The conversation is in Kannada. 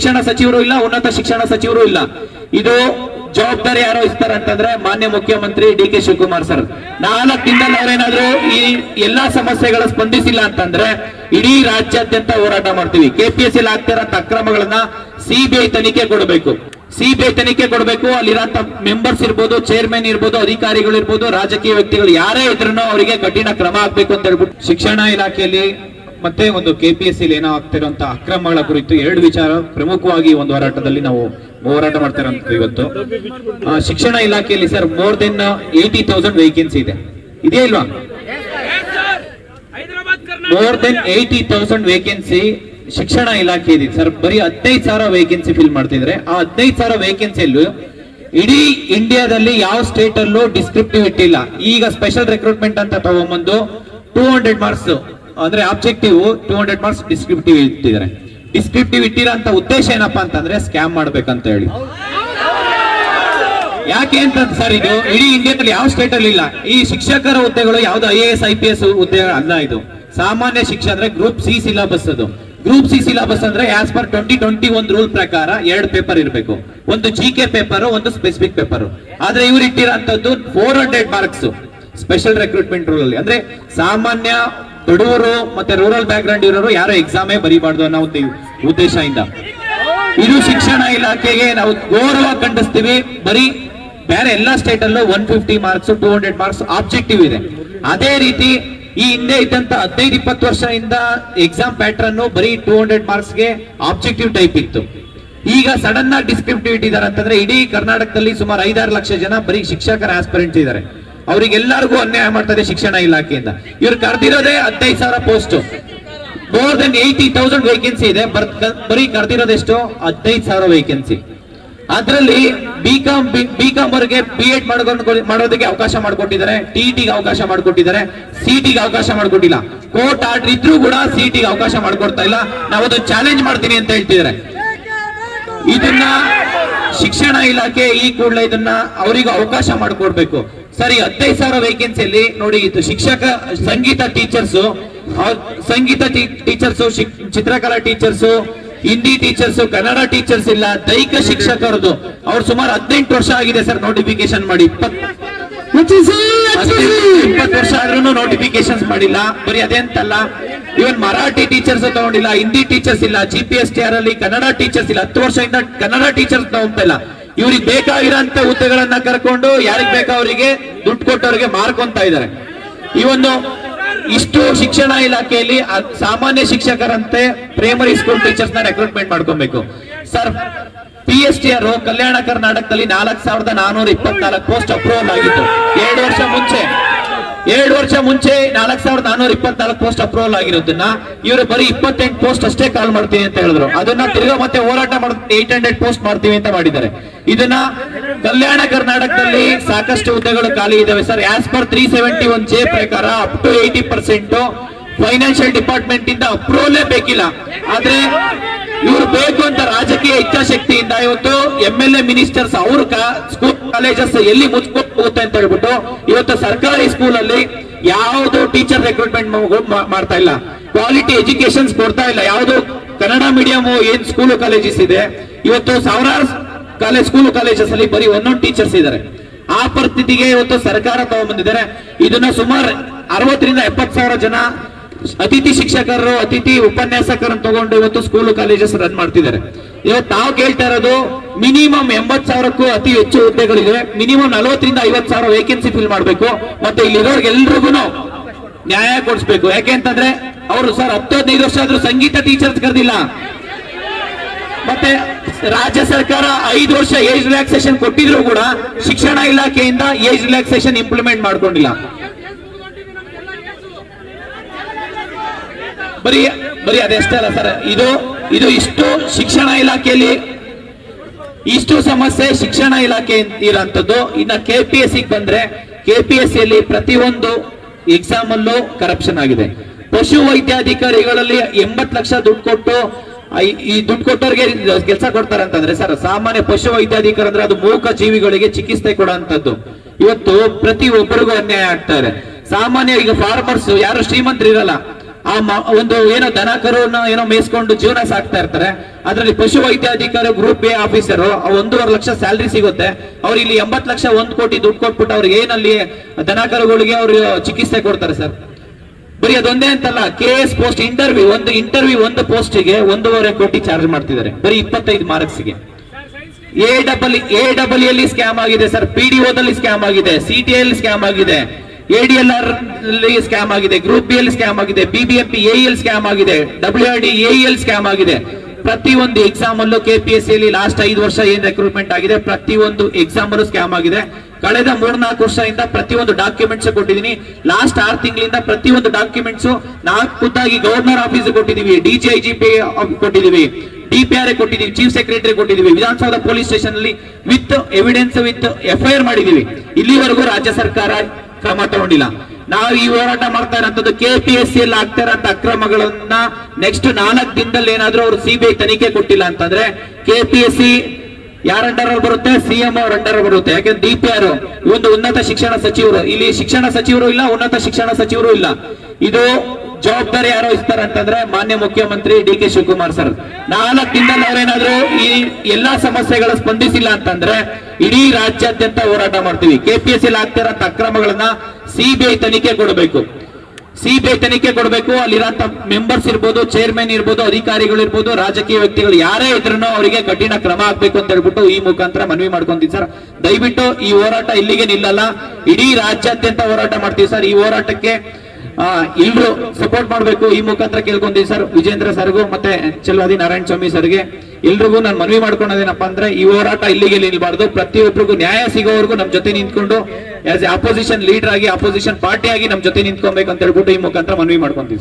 ಶಿಕ್ಷಣ ಸಚಿವರು ಇಲ್ಲ, ಉನ್ನತ ಶಿಕ್ಷಣ ಸಚಿವರು ಇಲ್ಲ. ಇದು ಜವಾಬ್ದಾರಿ ಯಾರು ವಹಿಸ್ತಾರೆ ಅಂತಂದ್ರೆ ಮಾನ್ಯ ಮುಖ್ಯಮಂತ್ರಿ DK ಶಿವಕುಮಾರ್ ಸರ್. 4 ದಿನದಲ್ಲಿ ಅವರೇನಾದ್ರೂ ಈ ಎಲ್ಲಾ ಸ್ಪಂದಿಸಿಲ್ಲ ಅಂತಂದ್ರೆ ಇಡೀ ರಾಜ್ಯಾದ್ಯಂತ ಹೋರಾಟ ಮಾಡ್ತೀವಿ. KPSC ಆಗ್ತಿರೋ ಅಕ್ರಮಗಳನ್ನ CBI ತನಿಖೆ ಕೊಡಬೇಕು. CBI ತನಿಖೆ ಕೊಡಬೇಕು. ಅಲ್ಲಿರಂತ ಮೆಂಬರ್ಸ್ ಇರ್ಬೋದು, ಚೇರ್ಮನ್ ಇರ್ಬೋದು, ಅಧಿಕಾರಿಗಳು ಇರ್ಬೋದು, ರಾಜಕೀಯ ವ್ಯಕ್ತಿಗಳು ಯಾರೇ ಇದ್ರೂ ಅವರಿಗೆ ಕಠಿಣ ಕ್ರಮ ಆಗ್ಬೇಕು ಅಂತ ಹೇಳ್ಬಿಟ್ಟು ಶಿಕ್ಷಣ ಇಲಾಖೆಯಲ್ಲಿ ಮತ್ತೆ ಒಂದು KPSC ಏನೋ ಆಗ್ತಿರುವಂತ ಅಕ್ರಮಗಳ ಕುರಿತು 2 ವಿಚಾರ ಪ್ರಮುಖವಾಗಿ ಒಂದು ಹೋರಾಟದಲ್ಲಿ ನಾವು ಹೋರಾಟ ಮಾಡ್ತಿರೋಂಥ ಇವತ್ತು. ಶಿಕ್ಷಣ ಇಲಾಖೆಯಲ್ಲಿ ಸರ್ ಮೋರ್ ದೆನ್ 80,000 ವೇಕೆನ್ಸಿ ಇದೆ, ಇದೆಯಾ ಇಲ್ವಾ? ಮೋರ್ ದೆನ್ 80,000 ವೇಕೆನ್ಸಿ ಶಿಕ್ಷಣ ಇಲಾಖೆ ಇದೆ ಸರ್. ಬರೀ 15,000 ವೇಕೆನ್ಸಿ ಫಿಲ್ ಮಾಡ್ತಿದ್ರೆ ಆ 15,000 ವೇಕೆನ್ಸಿಯಲ್ಲೂ ಇಡೀ ಇಂಡಿಯಾದಲ್ಲಿ ಯಾವ ಸ್ಟೇಟ್ ಅಲ್ಲೂ ಡಿಸ್ಕ್ರಿಪ್ಟಿವ್ ಇಟ್ಟಿಲ್ಲ. ಈಗ ಸ್ಪೆಷಲ್ ರಿಕ್ರೂಟ್ಮೆಂಟ್ ಅಂತ ತಗೊಂಡ್ಬಂದು 200 ಮಾರ್ಕ್ಸ್ ಅಂದ್ರೆ ಆಬ್ಜೆಕ್ಟಿವ್, 200 ಮಾರ್ಕ್ಸ್ ಡಿಸ್ಕ್ರಿಪ್ಟಿವ್ ಇಟ್ಟಿದ್ದಾರೆ. ಡಿಸ್ಕ್ರಿಪ್ಟಿವ್ ಇಟ್ಟಿರೋಂತ ಉದ್ದೇಶ ಏನಪ್ಪಾ ಅಂತಂದ್ರೆ ಸ್ಕ್ಯಾಮ್ ಮಾಡ್ಬೇಕಂತ ಹೇಳಿ. ಯಾಕೆ ಅಂತ ಸರ್, ಇದು ಇಡೀ ಇಂಡಿಯಾದಲ್ಲಿ ಯಾವ ಸ್ಟೇಟ್ ಅಲ್ಲಿ ಇಲ್ಲ. ಈ ಶಿಕ್ಷಕರ ಹುದ್ದೆಗಳು ಯಾವ್ದು IAS IPS ಹುದ್ದೆ ಅಲ್ಲ. ಇದು ಸಾಮಾನ್ಯ ಶಿಕ್ಷಣ ಅಂದ್ರೆ ಗ್ರೂಪ್ C ಸಿಲೆಬಸ್. ಅದು ಗ್ರೂಪ್ C ಸಿಲೆಬಸ್ ಅಂದ್ರೆ ಆಸ್ ಪರ್ 2021 ರೂಲ್ ಪ್ರಕಾರ 2 ಪೇಪರ್ ಇರಬೇಕು. ಒಂದು GK ಪೇಪರ್, ಒಂದು ಸ್ಪೆಸಿಫಿಕ್ ಪೇಪರ್. ಆದ್ರೆ ಇವ್ರು ಇಟ್ಟಿರೋಂಥದ್ದು 400 ಮಾರ್ಕ್ಸ್ ಸ್ಪೆಷಲ್ ರಿಕ್ರೂಟ್ಮೆಂಟ್ ರೂಲ್ ಅಲ್ಲಿ. ಅಂದ್ರೆ ಸಾಮಾನ್ಯ ಬಡವರು ಮತ್ತೆ ರೂರಲ್ ಬ್ಯಾಕ್ ಗ್ರೌಂಡ್ ಇರೋರು ಯಾರು ಎಕ್ಸಾಮೇ ಬರೀಬಾರ್ದು ಅನ್ನೋ ಒಂದು ಉದ್ದೇಶದಿಂದ ಇದು ಶಿಕ್ಷಣ ಇಲಾಖೆಗೆ ನಾವು ಗೌರವ ಖಂಡಿಸ್ತೀವಿ. ಬರೀ ಬೇರೆ ಎಲ್ಲಾ ಸ್ಟೇಟ್ ಅಲ್ಲೂ 150 ಮಾರ್ಕ್ಸ್, 200 ಮಾರ್ಕ್ಸ್ ಆಬ್ಜೆಕ್ಟಿವ್ ಇದೆ. ಅದೇ ರೀತಿ ಈ ಹಿಂದೆ ಇದ್ದಂತ 15-20 ವರ್ಷದಿಂದ ಎಕ್ಸಾಮ್ ಪ್ಯಾಟರ್ನ್ ಬರೀ 200 ಮಾರ್ಕ್ಸ್ ಗೆ ಆಬ್ಜೆಕ್ಟಿವ್ ಟೈಪ್ ಇತ್ತು. ಈಗ ಸಡನ್ ಆಗಿ ಡಿಸ್ಕ್ರಿಪ್ಟಿವ್ ಇಟ್ಟಿದ್ದಾರೆ ಅಂತಂದ್ರೆ ಇಡೀ ಕರ್ನಾಟಕದಲ್ಲಿ ಸುಮಾರು 5-6 ಲಕ್ಷ ಜನ ಬರೀ ಶಿಕ್ಷಕರ ಆಸ್ಪಿರೆಂಟ್ಸ್ ಇದ್ದಾರೆ. ಅವರಿಗೆಲ್ಲರಿಗೂ ಅನ್ಯಾಯ ಮಾಡ್ತಾರೆ ಶಿಕ್ಷಣ ಇಲಾಖೆಯಿಂದ. ಇವ್ರು ಕರೆದಿರೋದೇ 15,000 ಪೋಸ್ಟ್. ಮೋರ್ ದೆನ್ 80,000 ವೇಕೆನ್ಸಿ ಇದೆ, ಬರೀ ಕರೆದಿರೋದೆಷ್ಟು 15,000 ವೇಕೆನ್ಸಿ. ಅದರಲ್ಲಿ ಬಿಕಾಂ ಅವರಿಗೆ BEd ಮಾಡೋದಕ್ಕೆ ಅವಕಾಶ ಮಾಡಿಕೊಟ್ಟಿದ್ದಾರೆ, TETಗೆ ಅವಕಾಶ ಮಾಡಿಕೊಟ್ಟಿದ್ದಾರೆ, CETಗೆ ಅವಕಾಶ ಮಾಡಿಕೊಟ್ಟಿಲ್ಲ. ಕೋರ್ಟ್ ಆರ್ಡರ್ ಇದ್ರೂ ಕೂಡ CETಗೆ ಅವಕಾಶ ಮಾಡಿಕೊಡ್ತಾ ಇಲ್ಲ. ನಾವು ಅದನ್ನ ಚಾಲೆಂಜ್ ಮಾಡ್ತೀನಿ ಅಂತ ಹೇಳ್ತಿದ್ದಾರೆ. ಇದನ್ನ ಶಿಕ್ಷಣ ಇಲಾಖೆ ಈ ಕೂಡಲೇ ಇದನ್ನ ಅವರಿಗೂ ಅವಕಾಶ ಮಾಡಿಕೊಡ್ಬೇಕು. ಸರಿ, 15,000 ವೇಕೆನ್ಸಿಯಲ್ಲಿ ನೋಡಿ, ಇದು ಶಿಕ್ಷಕ ಸಂಗೀತ ಟೀಚರ್ಸ್, ಚಿತ್ರಕಲಾ teachers, Hindi teachers, Kannada teachers ಇಲ್ಲ. ದೈಹಿಕ ಶಿಕ್ಷಕರದು ಅವ್ರು ಸುಮಾರು 18 ವರ್ಷ ಆಗಿದೆ ಸರ್ ನೋಟಿಫಿಕೇಶನ್ ಮಾಡಿ. 20 ವರ್ಷ ಆದ್ರೂ ನೋಟಿಫಿಕೇಶನ್ ಮಾಡಿಲ್ಲ. ಬರೀ ಅದೇಂತಲ್ಲ, ಇವನ್ ಮರಾಠಿ ಟೀಚರ್ಸ್ ತಗೊಂಡಿಲ್ಲ, ಹಿಂದಿ ಟೀಚರ್ಸ್ ಇಲ್ಲ, GPSTR ಅಲ್ಲಿ ಕನ್ನಡ ಟೀಚರ್ಸ್ ಇಲ್ಲ. 10 ವರ್ಷದಿಂದ ಕನ್ನಡ ಟೀಚರ್ಸ್ ತಗೊಂತ ಇಲ್ಲ. ಇವ್ರಿಗೆ ಬೇಕಾಗಿರೋಂತ ಹುದ್ದೆಗಳನ್ನ ಕರ್ಕೊಂಡು ಯಾರಿಗ್ ಬೇಕಾ ಅವರಿಗೆ ದುಡ್ಡು ಕೊಟ್ಟವರಿಗೆ ಮಾರ್ಕೊಂತ ಇದ್ದಾರೆ. ಈ ಒಂದು ಇಷ್ಟು ಶಿಕ್ಷಣ ಇಲಾಖೆಯಲ್ಲಿ ಸಾಮಾನ್ಯ ಶಿಕ್ಷಕರಂತೆ ಪ್ರೈಮರಿ ಸ್ಕೂಲ್ ಟೀಚರ್ಸ್ ನ ರೆಕ್ರೂಟ್ಮೆಂಟ್ ಮಾಡ್ಕೊಬೇಕು ಸರ್. PSTR ಕಲ್ಯಾಣ ಕರ್ನಾಟಕದಲ್ಲಿ 4,424 ಪೋಸ್ಟ್ ಅಪ್ರೂವಲ್ ಆಗಿತ್ತು. 2 ವರ್ಷ ಮುಂಚೆ 4,424 ಪೋಸ್ಟ್ ಅಪ್ರೂವಲ್ ಆಗಿರೋದನ್ನ ಇವರು ಬರೀ 28 ಪೋಸ್ಟ್ ಅಷ್ಟೇ ಕಾಲ್ ಮಾಡ್ತೀವಿ ಅಂತ ಹೇಳಿದ್ರು. ಅದನ್ನ ತಿರ್ಗಾ ಮತ್ತೆ ಹೋರಾಟ 800 ಪೋಸ್ಟ್ ಮಾಡ್ತೀವಿ ಅಂತ ಮಾಡಿದ್ದಾರೆ. ಇದನ್ನ ಕಲ್ಯಾಣ ಕರ್ನಾಟಕದಲ್ಲಿ ಸಾಕಷ್ಟು ಹುದ್ದೆಗಳು ಖಾಲಿ ಇದಾವೆ ಸರ್. ಆಸ್ ಪರ್ 371J ಪ್ರಕಾರ ಅಪ್ ಟು 80% ಫೈನಾನ್ಷಿಯಲ್ ಡಿಪಾರ್ಟ್ಮೆಂಟ್ ಇಂದ ಅಪ್ರೂವಲೇ ಬೇಕಿಲ್ಲ. ಆದ್ರೆ ಇವರು ಬೇಕು ಅಂತ ರಾಜಕೀಯ ಇಚ್ಛಾಶಕ್ತಿಯಿಂದ ಇವತ್ತು MLA ಮಿನಿಸ್ಟರ್ಸ್ ಅವ್ರ ಸ್ಕೂಲ್ ಕಾಲೇಜಸ್ ಎಲ್ಲಿ ಮುಚ್ಕೊಂಡು ಹೋಗುತ್ತೆ ಅಂತ ಹೇಳ್ಬಿಟ್ಟು ಇವತ್ತು ಸರ್ಕಾರಿ ಸ್ಕೂಲ್ ಅಲ್ಲಿ ಯಾವ್ದು ಟೀಚರ್ ರಿಕ್ರೂಟ್ಮೆಂಟ್ ಮಾಡ್ತಾ ಇಲ್ಲ, ಕ್ವಾಲಿಟಿ ಎಜುಕೇಶನ್ಸ್ ಕೊಡ್ತಾ ಇಲ್ಲ. ಯಾವ್ದು ಕನ್ನಡ ಮೀಡಿಯಂ ಏನ್ ಸ್ಕೂಲ್ ಕಾಲೇಜಸ್ ಇದೆ ಇವತ್ತು ಸಾವಿರಾರು ಸ್ಕೂಲ್ ಕಾಲೇಜಸ್ ಅಲ್ಲಿ ಬರೀ 1 ಟೀಚರ್ಸ್ ಇದ್ದಾರೆ. ಆ ಪರಿಸ್ಥಿತಿಗೆ ಇವತ್ತು ಸರ್ಕಾರ ತಗೊಂಡ್ಬಂದಿದ್ದಾರೆ. ಇದನ್ನ ಸುಮಾರು 60,000 ರಿಂದ 70,000 ಜನ ಅತಿಥಿ ಶಿಕ್ಷಕರು, ಅತಿಥಿ ಉಪನ್ಯಾಸಕರನ್ನು ತಗೊಂಡು ಇವತ್ತು ಸ್ಕೂಲ್ ಕಾಲೇಜಸ್ ರನ್ ಮಾಡ್ತಿದ್ದಾರೆ. ಇವತ್ತು ನಾವು ಕೇಳ್ತಾ ಇರೋದು ಮಿನಿಮಮ್ 80,000ಕ್ಕೂ ಅತಿ ಹೆಚ್ಚು ಹುದ್ದೆಗಳಿವೆ. ಮಿನಿಮಮ್ 40,000 ರಿಂದ 50,000 ವೇಕೆನ್ಸಿ ಫಿಲ್ ಮಾಡಬೇಕು. ಮತ್ತೆ ಇಲ್ಲಿರೋರ್ಗೆಲ್ರಿಗೂ ನ್ಯಾಯ ಕೊಡಿಸ್ಬೇಕು. ಯಾಕೆ ಅಂತಂದ್ರೆ ಅವರು ಸರ್ 10-15 ವರ್ಷ ಆದ್ರೂ ಸಂಗೀತ ಟೀಚರ್ಸ್ ಕರೆದಿಲ್ಲ. ಮತ್ತೆ ರಾಜ್ಯ ಸರ್ಕಾರ 5 ವರ್ಷ ಏಜ್ ರಿಲ್ಯಾಕ್ಸೇಷನ್ ಕೊಟ್ಟಿದ್ರು ಕೂಡ ಶಿಕ್ಷಣ ಇಲಾಖೆಯಿಂದ ಏಜ್ ರಿಲ್ಯಾಕ್ಸೇಷನ್ ಇಂಪ್ಲಿಮೆಂಟ್ ಮಾಡ್ಕೊಂಡಿಲ್ಲ. ಬರೀ ಅದೆಷ್ಟೇ ಅಲ್ಲ ಸರ್, ಇದು ಇಷ್ಟು ಶಿಕ್ಷಣ ಇಲಾಖೆಯಲ್ಲಿ ಇಷ್ಟು ಸಮಸ್ಯೆ ಶಿಕ್ಷಣ ಇಲಾಖೆ ಇರೋಂಥದ್ದು. ಇನ್ನ KPSC ಬಂದ್ರೆ KPSCಯಲ್ಲಿ ಪ್ರತಿಯೊಂದು ಎಕ್ಸಾಮ್ ಅಲ್ಲೂ ಕರಪ್ಷನ್ ಆಗಿದೆ. ಪಶು ವೈದ್ಯಾಧಿಕಾರಿಗಳಲ್ಲಿ 80 ಲಕ್ಷ ದುಡ್ಡು ಕೊಟ್ಟು ಈ ದುಡ್ಡು ಕೊಟ್ಟವ್ರಿಗೆ ಕೆಲಸ ಕೊಡ್ತಾರೆ ಅಂತಂದ್ರೆ ಸರ್, ಸಾಮಾನ್ಯ ಪಶು ವೈದ್ಯಾಧಿಕಾರಿ ಅಂದ್ರೆ ಅದು ಮೂಕ ಜೀವಿಗಳಿಗೆ ಚಿಕಿತ್ಸೆ ಕೊಡುವಂತದ್ದು. ಇವತ್ತು ಪ್ರತಿ ಒಬ್ಬರಿಗೂ ಅನ್ಯಾಯ ಆಗ್ತಾ ಇದೆ. ಸಾಮಾನ್ಯ ಈಗ ಫಾರ್ಮರ್ಸ್ ಯಾರು ಶ್ರೀಮಂತರು ಇರಲ್ಲ, ಒಂದು ಏನೋ ದನ ಕರುನ ಏನೋ ಮೇಯಿಸ್ಕೊಂಡು ಜೀವನ ಸಾಕ್ತಾ ಇರ್ತಾರೆ. ಅದರಲ್ಲಿ ಪಶು ವೈದ್ಯಾಧಿಕಾರಿ group A officer 1.5 lakh salary ಸಿಗುತ್ತೆ. ಅವ್ರು ಇಲ್ಲಿ 80 ಲಕ್ಷ 1 ಕೋಟಿ ದುಡ್ಡು ಕೊಟ್ಬಿಟ್ಟು ಅವ್ರಿಗೆ ಏನಲ್ಲಿ ದನ ಕರುಗಳಿಗೆ ಅವ್ರು ಚಿಕಿತ್ಸೆ ಕೊಡ್ತಾರೆ ಸರ್. ಬರೀ ಅದೊಂದೇ ಅಂತಲ್ಲ, KS ಪೋಸ್ಟ್ ಇಂಟರ್ವ್ಯೂ ಒಂದು ಪೋಸ್ಟ್ಗೆ 1.5 ಕೋಟಿ ಚಾರ್ಜ್ ಮಾಡ್ತಿದ್ದಾರೆ ಬರೀ 25 ಮಾರ್ಕ್ಸ್ಗೆ. AEE ಸ್ಕ್ಯಾಮ್ ಆಗಿದೆ ಸರ್, PDO ದಲ್ಲಿ ಸ್ಕ್ಯಾಮ್ ಆಗಿದೆ, CTI ಸ್ಕ್ಯಾಮ್ ಆಗಿದೆ, ADLR ಸ್ಕ್ಯಾಮ್ ಆಗಿದೆ, ಗ್ರೂಪ್ ಬಿ ಅಲ್ಲಿ ಸ್ಕ್ಯಾಮ್ ಆಗಿದೆ, BBMP AEL ಸ್ಕ್ಯಾಮ್ ಆಗಿದೆ, WRD AEL ಸ್ಕ್ಯಾಮ್ ಆಗಿದೆ. ಪ್ರತಿಯೊಂದು ಎಕ್ಸಾಮ್ ಅಲ್ಲೂ KPSC ಅಲ್ಲಿ ಲಾಸ್ಟ್ 5 ವರ್ಷ ಏನ್ ರಿಕ್ರೂಟ್ಮೆಂಟ್ ಆಗಿದೆ ಪ್ರತಿಯೊಂದು ಎಕ್ಸಾಮ್ ಅಲ್ಲೂ ಸ್ಕ್ಯಾಮ್ ಆಗಿದೆ. ಕಳೆದ 3-4 ವರ್ಷದಿಂದ ಪ್ರತಿಯೊಂದು ಡಾಕ್ಯುಮೆಂಟ್ಸ್ ಕೊಟ್ಟಿದ್ದೀನಿ. ಲಾಸ್ಟ್ 6 ತಿಂಗಳಿಂದ ಪ್ರತಿಯೊಂದು ಡಾಕ್ಯುಮೆಂಟ್ಸ್ ನಾವು ಖುದ್ದಾಗಿ ಗವರ್ನರ್ ಆಫೀಸ್ ಕೊಟ್ಟಿದ್ದೀವಿ, DGIGP ಕೊಟ್ಟಿದ್ದೀವಿ, DPRA ಕೊಟ್ಟಿದ್ದೀವಿ, ಚೀಫ್ ಸೆಕ್ರೆಟರಿ ಕೊಟ್ಟಿದ್ದೀವಿ, ವಿಧಾನಸೌಧ ಪೊಲೀಸ್ ಸ್ಟೇಷನ್ ಅಲ್ಲಿ ವಿತ್ ಎವಿಡೆನ್ಸ್ ವಿತ್ FIR ಮಾಡಿದೀವಿ. ಇಲ್ಲಿವರೆಗೂ ರಾಜ್ಯ ಸರ್ಕಾರ ಕ್ರಮ ತಗೊಂಡಿಲ್ಲ. ನಾವು ಈ ಹೋರಾಟ ಮಾಡ್ತಾ ಇರೋಂಥದ್ದು KPSC ಅಲ್ಲಿ ಆಗ್ತಾ ಇರೋಂಥ ಅಕ್ರಮಗಳನ್ನ ನೆಕ್ಸ್ಟ್ 4 ದಿನದಲ್ಲಿ ಏನಾದ್ರೂ ಅವರು CBI ತನಿಖೆ ಕೊಟ್ಟಿಲ್ಲ ಅಂತಂದ್ರೆ KPSC ಯಾರ ಅಂಡರ್ ಬರುತ್ತೆ, CM ಅವ್ರ ಅಂಡರ್ ಬರುತ್ತೆ. ಯಾಕಂದ್ರೆ DPR ಒಂದು ಉನ್ನತ ಶಿಕ್ಷಣ ಸಚಿವರು, ಇಲ್ಲಿ ಶಿಕ್ಷಣ ಸಚಿವರು ಇಲ್ಲ, ಉನ್ನತ ಶಿಕ್ಷಣ ಸಚಿವರು ಇಲ್ಲ. ಇದು ಜವಾಬ್ದಾರಿ ಯಾರು ವಹಿಸ್ತಾರೆ ಅಂತಂದ್ರೆ ಮಾನ್ಯ ಮುಖ್ಯಮಂತ್ರಿ DK ಶಿವಕುಮಾರ್ ಸರ್. 4 ದಿನದಲ್ಲಿ ಅವರೇನಾದ್ರೂ ಈ ಎಲ್ಲಾ ಸಮಸ್ಯೆಗಳ ಸ್ಪಂದಿಸಿಲ್ಲ ಅಂತಂದ್ರೆ ಇಡೀ ರಾಜ್ಯಾದ್ಯಂತ ಹೋರಾಟ ಮಾಡ್ತೀವಿ. KPSC ಆಗ್ತಿರೋಂಥ ಅಕ್ರಮಗಳನ್ನ CBI ತನಿಖೆ ಕೊಡಬೇಕು, ಅಲ್ಲಿರೋಂಥ ಮೆಂಬರ್ಸ್ ಇರ್ಬೋದು, ಚೇರ್ಮನ್ ಇರ್ಬೋದು, ಅಧಿಕಾರಿಗಳು ಇರ್ಬೋದು, ರಾಜಕೀಯ ವ್ಯಕ್ತಿಗಳು ಯಾರೇ ಇದ್ರೂ ಅವರಿಗೆ ಕಠಿಣ ಕ್ರಮ ಆಗ್ಬೇಕು ಅಂತ ಹೇಳ್ಬಿಟ್ಟು ಈ ಮುಖಾಂತರ ಮನವಿ ಮಾಡ್ಕೊಂತೀವಿ ಸರ್. ದಯವಿಟ್ಟು ಈ ಹೋರಾಟ ಇಲ್ಲಿಗೆ ನಿಲ್ಲಲ್ಲ, ಇಡೀ ರಾಜ್ಯಾದ್ಯಂತ ಹೋರಾಟ ಮಾಡ್ತೀವಿ ಸರ್. ಈ ಹೋರಾಟಕ್ಕೆ ಎಲ್ರು ಸಪೋರ್ಟ್ ಮಾಡಬೇಕು ಈ ಮುಖಾಂತರ ಕೇಳ್ಕೊಂತೀವಿ ಸರ್. ವಿಜೇಂದ್ರ ಸರ್ಗೂ ಮತ್ತೆ ಚೆಲುವಾದಿ ನಾರಾಯಣ ಸ್ವಾಮಿ ಸರ್ಗೆ ಎಲ್ರಿಗೂ ನಾನು ಮನವಿ ಮಾಡ್ಕೊಳೋದೇನಪ್ಪ ಅಂದ್ರೆ ಈ ಹೋರಾಟ ಇಲ್ಲಿಗೆ ನಿಲ್ಬಾರ್ದು. ಪ್ರತಿಯೊಬ್ಬರಿಗೂ ನ್ಯಾಯ ಸಿಗೋವರೆಗೂ ನಮ್ ಜೊತೆ ನಿಂತ್ಕೊಂಡು ಆಸ್ ಎ ಅಪೋಸಿಷನ್ ಲೀಡರ್ ಆಗಿ, ಅಪೋಸಿಷನ್ ಪಾರ್ಟಿ ಆಗಿ ನಮ್ ಜೊತೆ ನಿಂತ್ಕೊಬೇಕು ಅಂತ ಹೇಳ್ಬಿಟ್ಟು ಈ ಮುಖಾಂತರ ಮನವಿ ಮಾಡ್ಕೊಂತೀವಿ.